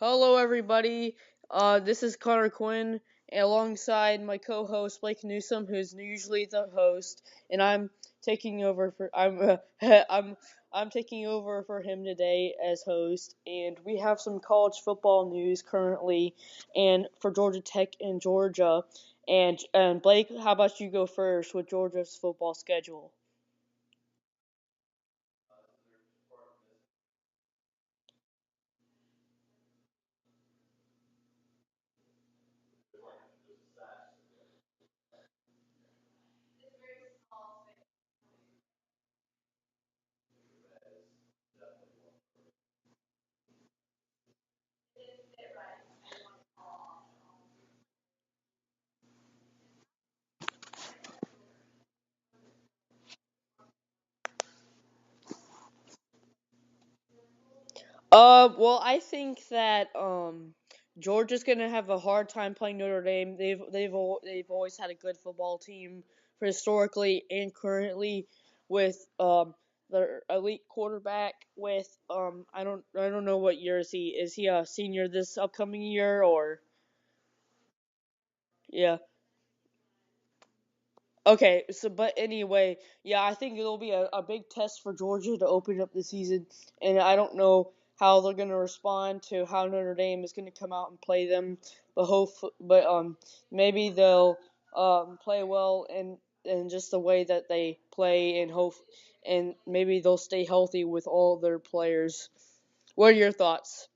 Hello, everybody. This is Connor Quinn, alongside my co-host Blake Newsom, who's usually the host, and I'm taking over for I'm taking over for him today as host. And we have some college football news currently, and for Georgia Tech and Georgia. And Blake, how about you go first with Georgia's football schedule? Well, I think that Georgia's gonna have a hard time playing Notre Dame. They've always had a good football team historically and currently with their elite quarterback with I don't know what year is he a senior this upcoming year or yeah. Okay, so but anyway, yeah, I think it'll be a big test for Georgia to open up the season, and I don't know how they're gonna respond to how Notre Dame is gonna come out and play them, but maybe they'll play well in just the way that they play and maybe they'll stay healthy with all their players. What are your thoughts?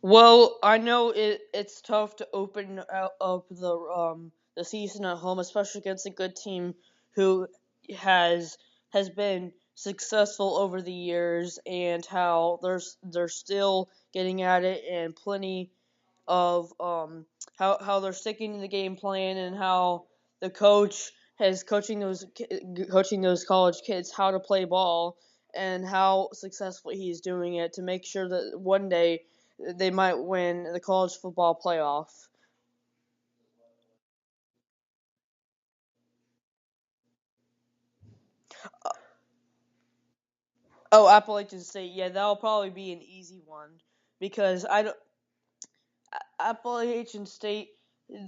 Well, I know it's tough to open up the season at home, especially against a good team who has has been successful over the years and how they're still getting at it and plenty of how they're sticking to the game plan and how the coach has coaching those college kids how to play ball and how successful he's doing it to make sure that one day they might win the college football playoff. Oh, Appalachian State, yeah, that'll probably be an easy one because I don't Appalachian State.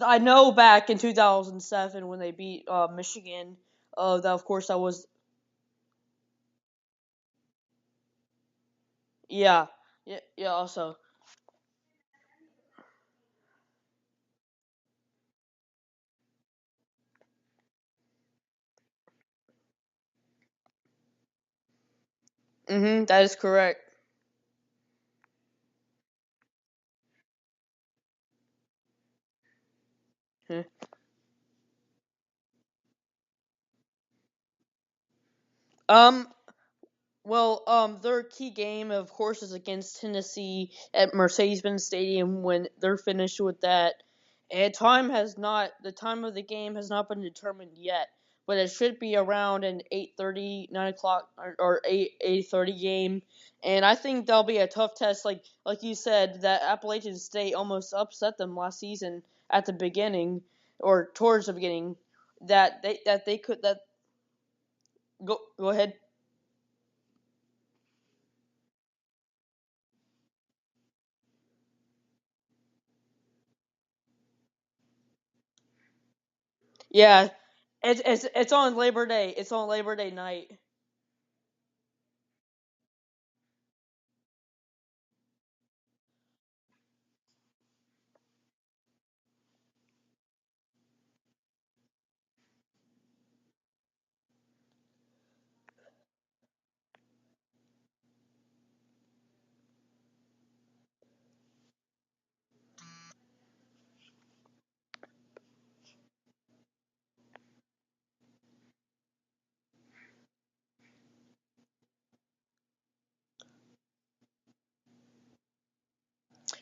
I know back in 2007 when they beat Michigan. That of course that was yeah, yeah. Also, that is correct. Hmm. Um, well, their key game, of course, is against Tennessee at Mercedes-Benz Stadium when they're finished with that. And the time of the game has not been determined yet, but it should be around an 8:30, 9 o'clock, or 8:30 game. And I think that'll be a tough test, like you said, that Appalachian State almost upset them last season at the beginning or towards the beginning. That they could that go ahead. Yeah, it's on Labor Day. It's on Labor Day night.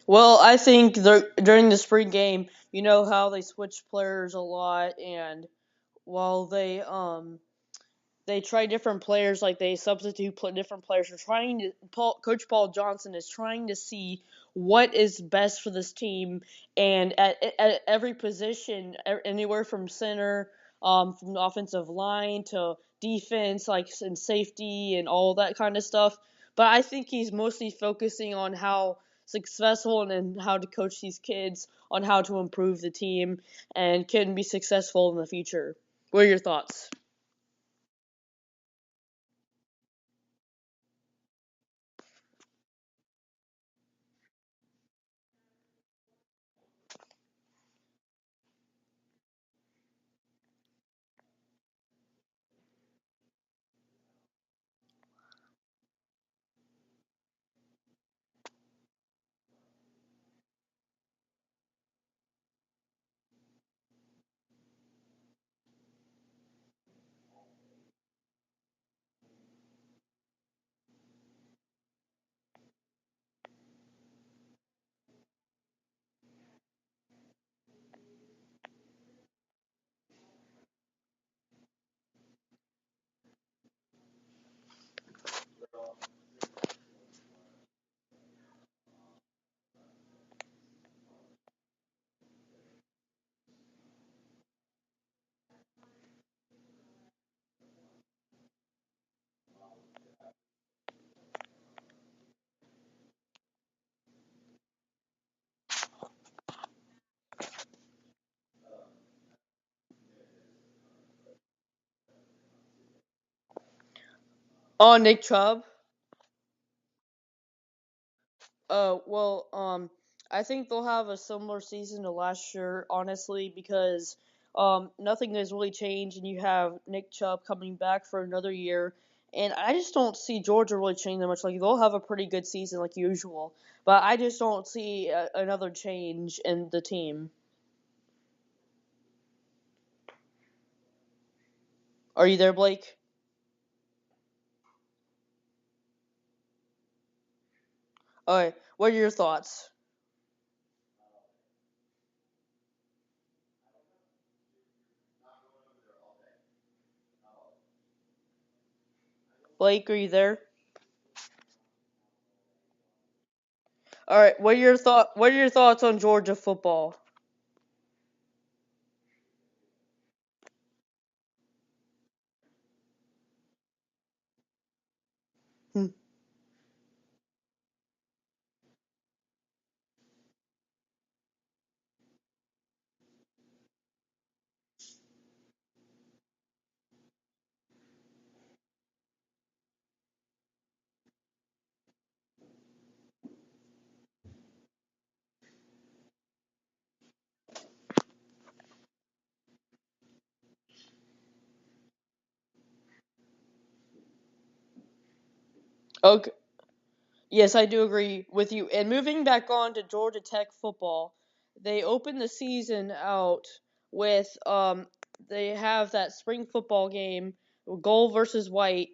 Well, I think during the spring game, you know how they switch players a lot, and while they try different players, like they substitute different players. They're trying to. Coach Paul Johnson is trying to see what is best for this team, and at every position, anywhere from center, from the offensive line to defense, like and safety and all that kind of stuff. But I think he's mostly focusing on how successful and how to coach these kids on how to improve the team and can be successful in the future. What are your thoughts? Oh, Nick Chubb. I think they'll have a similar season to last year, honestly, because nothing has really changed, and you have Nick Chubb coming back for another year, and I just don't see Georgia really changing that much. Like they'll have a pretty good season like usual, but I just don't see another change in the team. Are you there, Blake? All right, what are your thoughts, Blake? Are you there? All right, What are your thoughts on Georgia football? Hmm. Okay. Yes, I do agree with you. And moving back on to Georgia Tech football, they open the season out with they have that spring football game, gold versus white,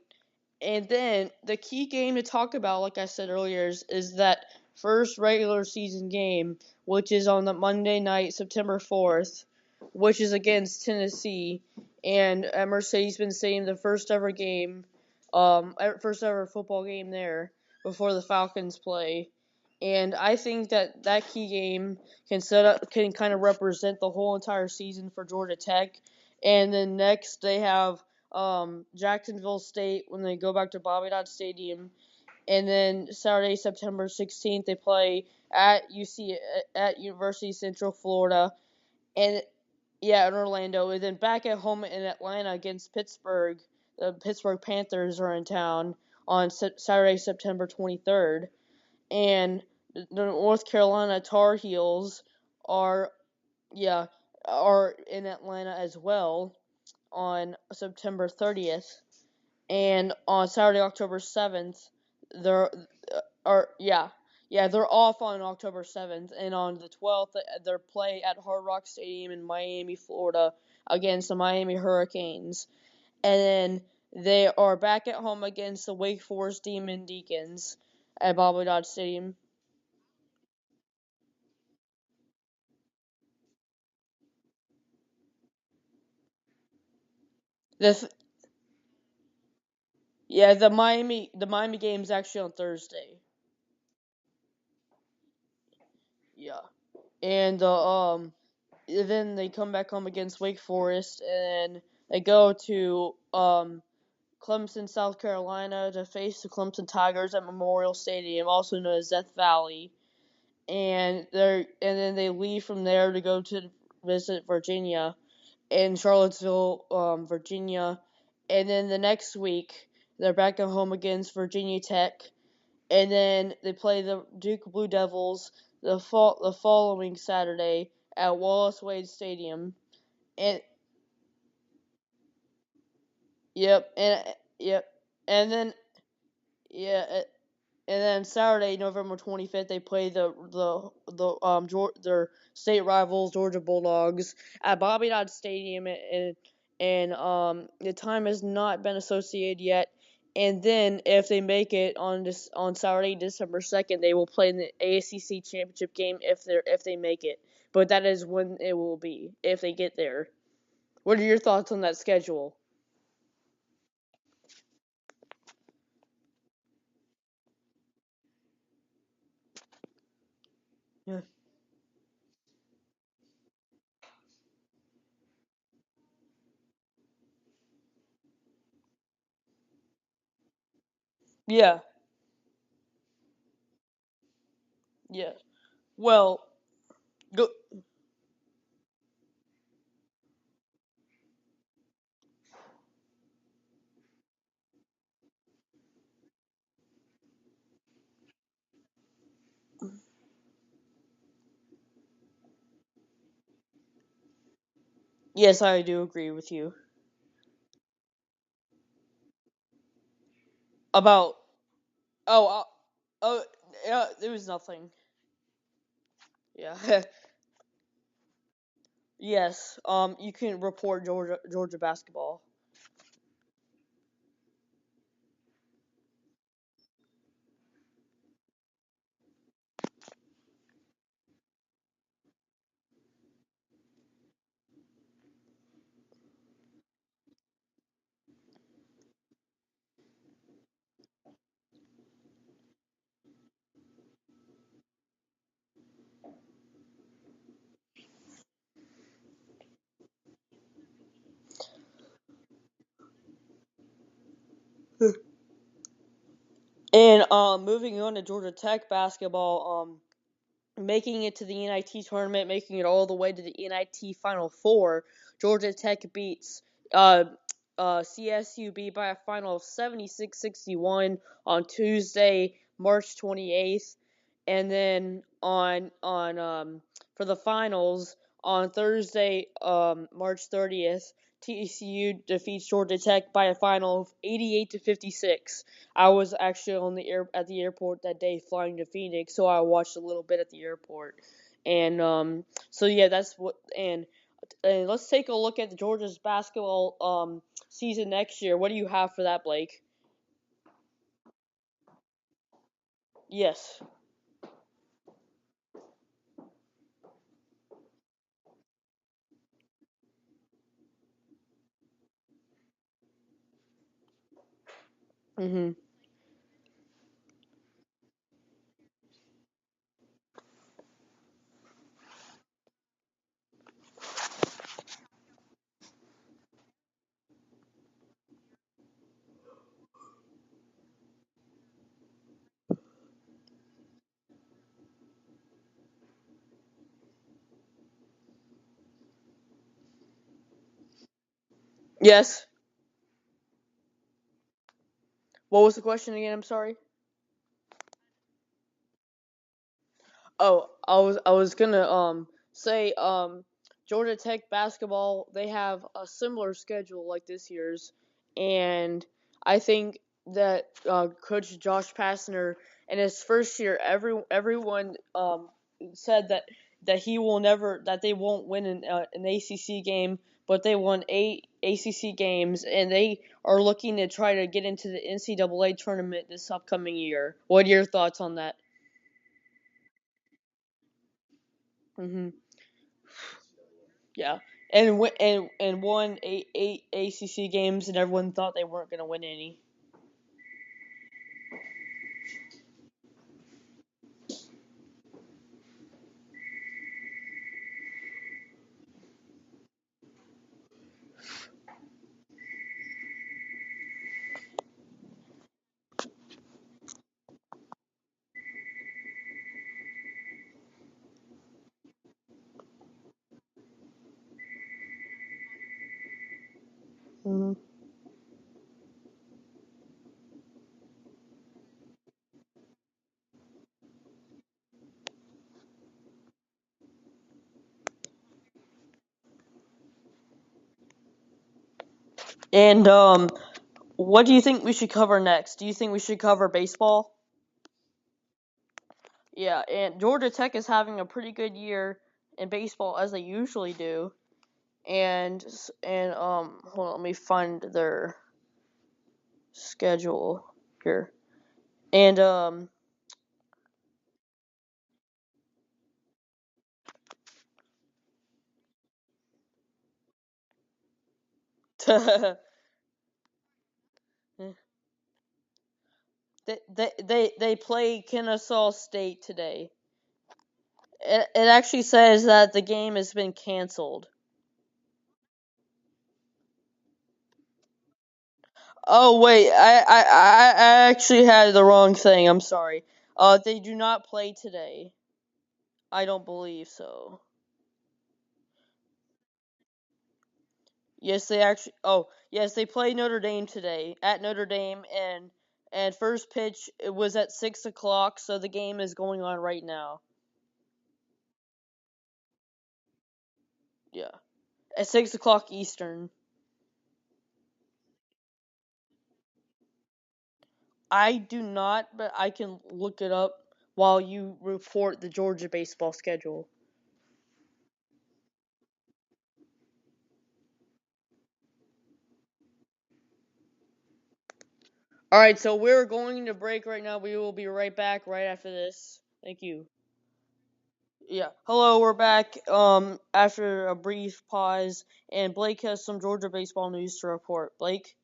and then the key game to talk about, like I said earlier, is that first regular season game, which is on the Monday night, September 4th, which is against Tennessee, and at Mercedes-Benz Stadium, the first ever football game there before the Falcons play. And I think that key game can kind of represent the whole entire season for Georgia Tech. And then next they have Jacksonville State when they go back to Bobby Dodd Stadium, and then Saturday, September 16th, they play at University of Central Florida, and yeah, in Orlando, and then back at home in Atlanta against Pittsburgh. The Pittsburgh Panthers are in town on Saturday, September 23rd, and the North Carolina Tar Heels are yeah are in Atlanta as well on September 30th, and on Saturday, October 7th, they're are they're off on October 7th, and on the 12th they're play at Hard Rock Stadium in Miami, Florida, against the Miami Hurricanes, and then they are back at home against the Wake Forest Demon Deacons at Bobby Dodd Stadium. the Yeah, the Miami game's actually on Thursday. Yeah, and then they come back home against Wake Forest, and they go to Clemson, South Carolina, to face the Clemson Tigers at Memorial Stadium, also known as Death Valley. And then they leave from there to go to visit Virginia in Charlottesville, Virginia, and then the next week they're back at home against Virginia Tech, and then they play the Duke Blue Devils the following Saturday at Wallace Wade Stadium. And yep, and then yeah, and then Saturday, November 25th, they play their state rivals, Georgia Bulldogs, at Bobby Dodd Stadium, and the time has not been associated yet. And then, if they make it on Saturday, December 2nd, they will play in the AACC championship game if they make it. But that is when it will be if they get there. What are your thoughts on that schedule? Yeah. Yeah. Yeah. Well, go. Yes, I do agree with you. About oh oh yeah, there was nothing. Yeah. Yes. You can report Georgia basketball. And moving on to Georgia Tech basketball, making it to the NIT tournament, making it all the way to the NIT Final Four. Georgia Tech beats uh, CSU by a final of 76-61 on Tuesday, March 28th, and then on for the finals on Thursday, March 30th. TCU defeats Georgia Tech by a final of 88-56. I was actually at the airport that day flying to Phoenix, so I watched a little bit at the airport. And so yeah, that's what. And let's take a look at Georgia's basketball season next year. What do you have for that, Blake? Yes. Mhm. Yes. What was the question again? I'm sorry. Oh, I was gonna say Georgia Tech basketball, they have a similar schedule like this year's, and I think that Coach Josh Pastner in his first year, everyone said that he will never that they won't win an ACC game, but they won 8 ACC games, and they are looking to try to get into the NCAA tournament this upcoming year. What are your thoughts on that? Mhm. Yeah, and won eight ACC games, and everyone thought they weren't going to win any. Mm-hmm. And what do you think we should cover next? Do you think we should cover baseball? Yeah, and Georgia Tech is having a pretty good year in baseball as they usually do. And hold on, let me find their schedule here. And they play Kennesaw State today. It actually says that the game has been canceled. Oh wait, I actually had the wrong thing. I'm sorry. They do not play today. I don't believe so. Yes, they actually. Oh, yes, they play Notre Dame today at Notre Dame, and first pitch it was at 6 o'clock, so the game is going on right now. Yeah, at 6 o'clock Eastern. I do not, but I can look it up while you report the Georgia baseball schedule. All right, so we're going to break right now. We will be right back right after this. Thank you. Yeah. Hello, we're back. After a brief pause, and Blake has some Georgia baseball news to report. Blake.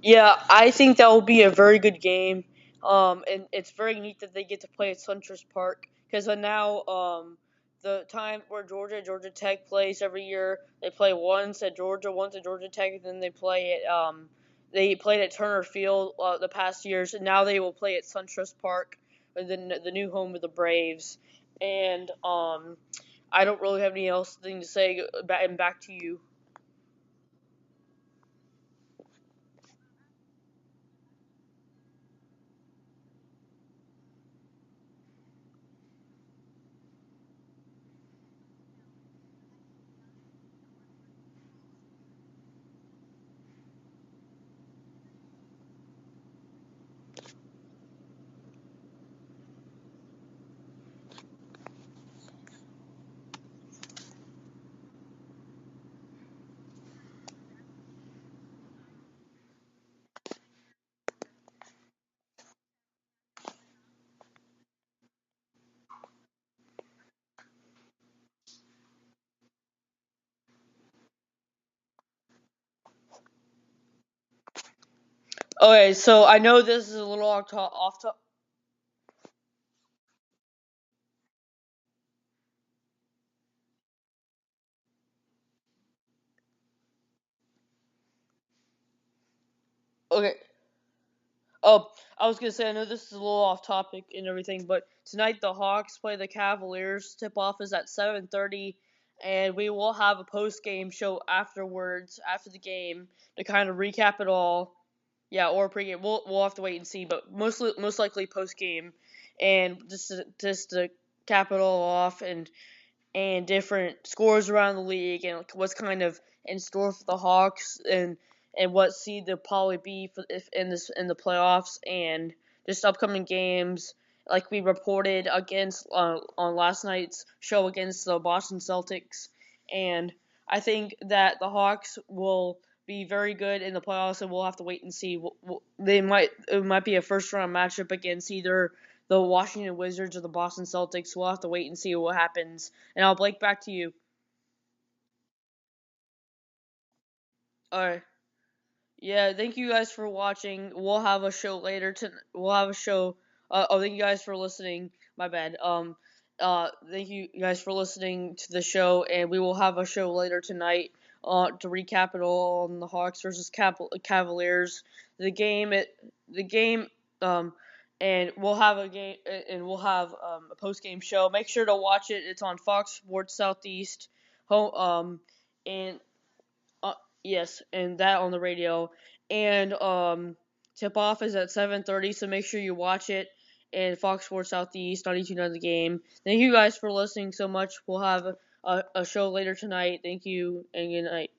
Yeah, I think that will be a very good game. And it's very neat that they get to play at SunTrust Park because now the time where Georgia Tech plays every year, they play once at Georgia, once at Georgia Tech, and then they played at Turner Field the past years, and now they will play at SunTrust Park, the new home of the Braves. And I don't really have any else thing to say. And back to you. Okay, so I know this is a little off top. Okay. Oh, I was gonna say I know this is a little off topic and everything, but tonight the Hawks play the Cavaliers. Tip off is at 7:30, and we will have a post game show afterwards, after the game, to kind of recap it all. Yeah, or pregame. We'll have to wait and see, but most likely post game, and just to cap it all off and different scores around the league and what's kind of in store for the Hawks and what seed they'll probably be for if in the playoffs and just upcoming games like we reported against on last night's show against the Boston Celtics. And I think that the Hawks will be very good in the playoffs, and we'll have to wait and see. It might be a first round matchup against either the Washington Wizards or the Boston Celtics. We'll have to wait and see what happens. And I'll Blake back to you. All right. Yeah, thank you guys for watching. We'll have a show later. We'll have a show. Thank you guys for listening. My bad. Thank you guys for listening to the show, and we will have a show later tonight. To recap it all on the Hawks versus Cavaliers. The game. Um, and we'll have a game, and we'll have a post game show. Make sure to watch it. It's on Fox Sports Southeast. Home. And uh, yes, and that on the radio. And tip off is at 7:30, so make sure you watch it. And Fox Sports Southeast 92.9 The Game. Thank you guys for listening so much. We'll have a show later tonight. Thank you and good night.